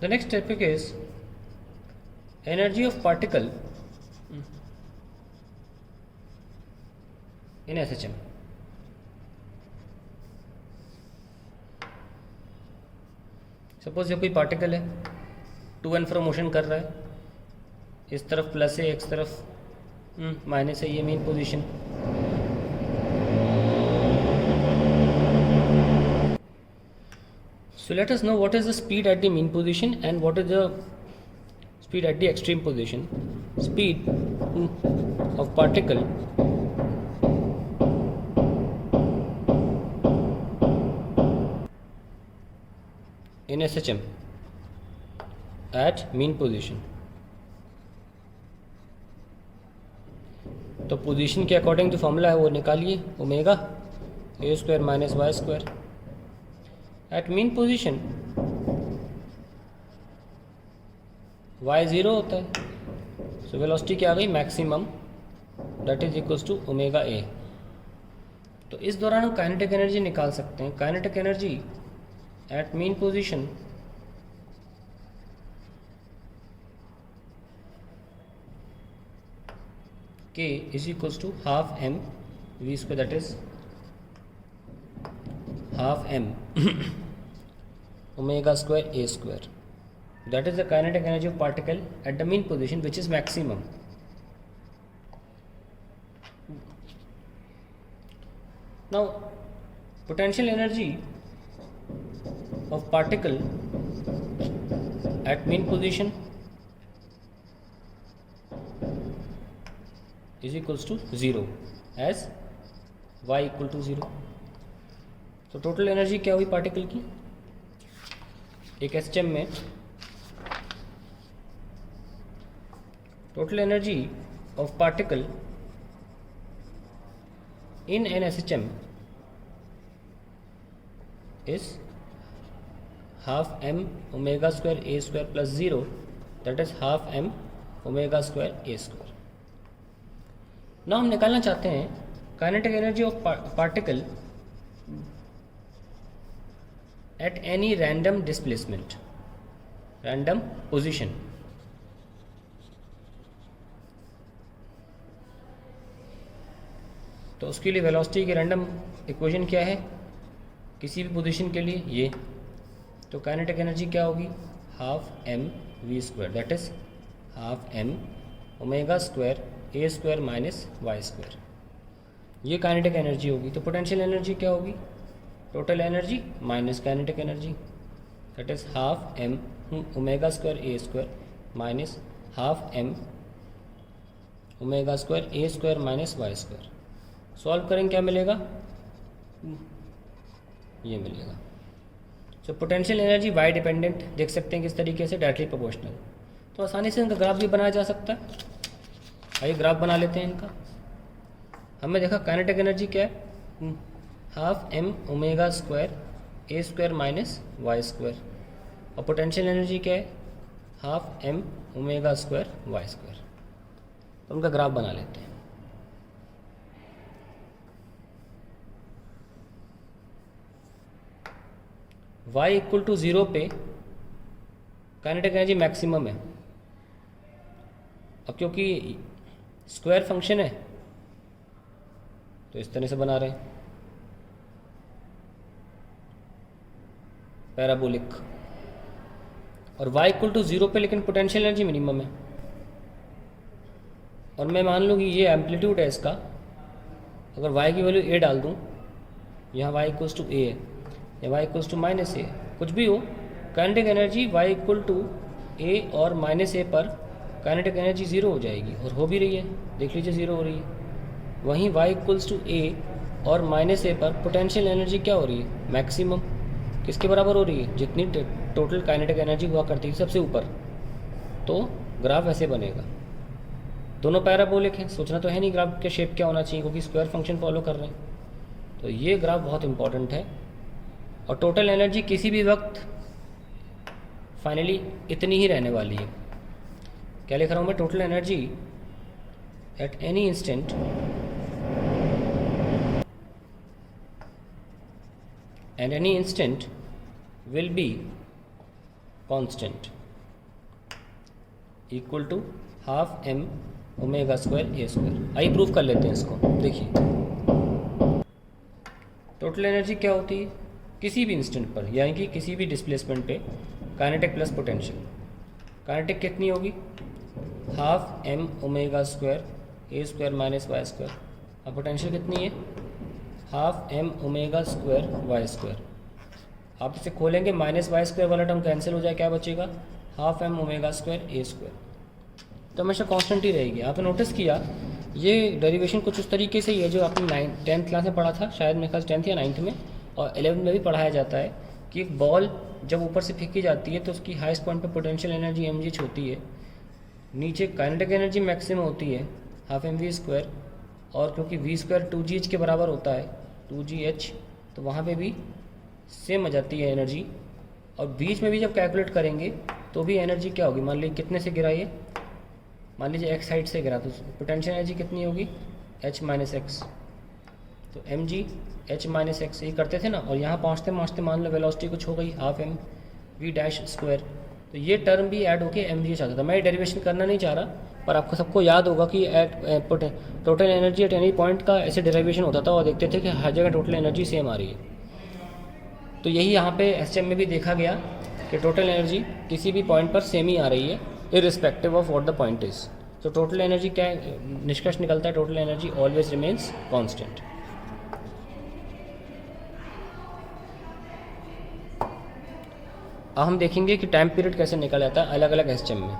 The next topic is energy of particle in SHM. Suppose ये कोई particle है, to and fro motion कर रहा है, इस तरफ प्लस है, इस तरफ माइनस है, ये main position. So let us know what is the speed at the mean position and what is the speed at the extreme position. Speed of particle in SHM at mean position. तो position के according जो formula है वो निकालिए, omega a square minus y square. At mean position y 0 होता है, so velocity क्या आ गई, maximum, that is equals to omega a. तो इस दौरान हम काइनेटिक एनर्जी निकाल सकते हैं। Kinetic energy at mean position k is equals to half m v square, that is half m omega square a square. That is the kinetic energy of particle at the mean position, which is maximum. Now potential energy of particle at mean position is equals to 0 as y equal to 0. तो total energy क्या हुई particle की एक SHM में? Total energy of particle in an SHM is half m omega square a square plus 0, that is half m omega square a square. ना हम निकालना चाहते हैं kinetic energy of particle at any random displacement, random position. तो उसके लिए velocity की random equation क्या है किसी भी पोजीशन के लिए, ये। तो काइनेटिक एनर्जी क्या होगी, half m v square, that is half m omega square a square minus y square, ये काइनेटिक एनर्जी होगी। तो पोटेंशियल एनर्जी क्या होगी, total energy minus kinetic energy, that is half m omega square a square minus half m omega square a square minus y square. Solve करेंगे क्या मिलेगा, ये मिलेगा। तो पोटेंशियल एनर्जी वाई डिपेंडेंट देख सकते हैं किस तरीके से, डायरेक्टली प्रोपोर्शनल। तो आसानी से इनका ग्राफ भी बनाया जा सकता है। आइए ग्राफ बना लेते हैं इनका। हमने देखा काइनेटिक एनर्जी क्या है, half m omega square a square minus y square, और पोटेंशियल एनर्जी क्या है, half m omega square y square. तो उनका ग्राफ बना लेते हैं। y इक्वल टू 0 पे काइनेटिक एनर्जी मैक्सिमम है। अब क्योंकि स्क्वायर फंक्शन है तो इस तरह से बना रहे हैं पैराबोलिक, और y इक्वल टू 0 पे लेकिन पोटेंशियल एनर्जी मिनिमम है। और मैं मान लूँ कि ये एम्पलीट्यूड है इसका, अगर y की वैल्यू a डाल दूँ, यहाँ y इक्वल्स टू a है या y equals to minus a, कुछ भी हो, kinetic energy y equal to a और माइनस a पर काइनेटिक एनर्जी 0 हो जाएगी, और हो भी रही है, देख लीजिए 0 हो रही है। वहीं y इक्वल्स टू a और माइनस a पर पोटेंशियल एनर्जी क्या हो रही है, मैक्सिमम। किसके बराबर हो रही है, जितनी टोटल काइनेटिक एनर्जी हुआ करती है सबसे ऊपर। तो ग्राफ ऐसे बनेगा। दोनों पैराबोलिक हैं, सोचना तो है नहीं ग्राफ के शेप क्या होना चाहिए, क्योंकि स्क्वायर फंक्शन फॉलो कर रहे हैं। तो ये ग्राफ बहुत इंपॉर्टेंट है। और टोटल एनर्जी किसी भी वक्त फाइनली इतनी ही रहने वाली है। क्या लिख रहा हूँ मैं, total energy at any instant and any instant will be constant equal to half m omega square a square. आइए प्रूफ कर लेते हैं इसको। देखिए टोटल एनर्जी क्या होती है किसी भी इंस्टेंट पर, यानी कि किसी भी डिस्प्लेसमेंट पे, काइनेटिक प्लस पोटेंशियल। काइनेटिक कितनी होगी, half m omega square a square minus y square. अब पोटेंशियल कितनी है, half m omega square y square. आप इसे खोलेंगे माइनस वाई स्क्वायर वाला टर्म कैंसिल हो जाए, क्या बचेगा, half m omega square a square. तो हमेशा कांस्टेंट ही रहेगी। आपने नोटिस किया ये डेरिवेशन कुछ उस तरीके से ही है जो आपने 10th क्लास में पढ़ा था, शायद मेरे ख्याल 10th या 9th में, और 11th में भी पढ़ाया जाता है कि एक बॉल जब ऊपर से फेंकी जाती है तो उसकी हाईएस्ट पॉइंट पे पोटेंशियल एनर्जी mgh होती है, नीचे काइनेटिक एनर्जी मैक्सिमम होती है हाफ एम वी स्क्वायर, और क्योंकि वी स्क्वायर 2gh के बराबर होता है 2gh, तो वहाँ पे भी सेम आ जाती है एनर्जी। और बीच में भी जब कैलकुलेट करेंगे तो भी एनर्जी क्या होगी, मान लीजिए कितने से गिरा ये, मान लीजिए एक्स साइड से गिरा, तो पोटेंशियल एनर्जी कितनी होगी, h माइनस एक्स। तो mg h माइनस एक्स ये करते थे ना, और यहाँ पहुँचते पहुँचते मान लो वेलोसिटी कुछ हो गई half m v dash square, तो ये टर्म भी ऐड होके mgh आता था। मैं डेरिवेशन करना नहीं चाह रहा, पर आपको सबको याद होगा कि total energy at any point का ऐसे डेरिवेशन होता था, और देखते थे कि हर जगह टोटल एनर्जी सेम आ रही है। तो यही यहाँ पे एसएम में भी देखा गया कि टोटल एनर्जी किसी भी पॉइंट पर सेम ही आ रही है, irrespective of what the point is. तो टोटल एनर्जी क्या निष्कर्ष निकलता है, total energy always remains constant. अब हम देखेंगे कि टाइम पीरियड कैसे निकल जाता है अलग अलग एसएम में।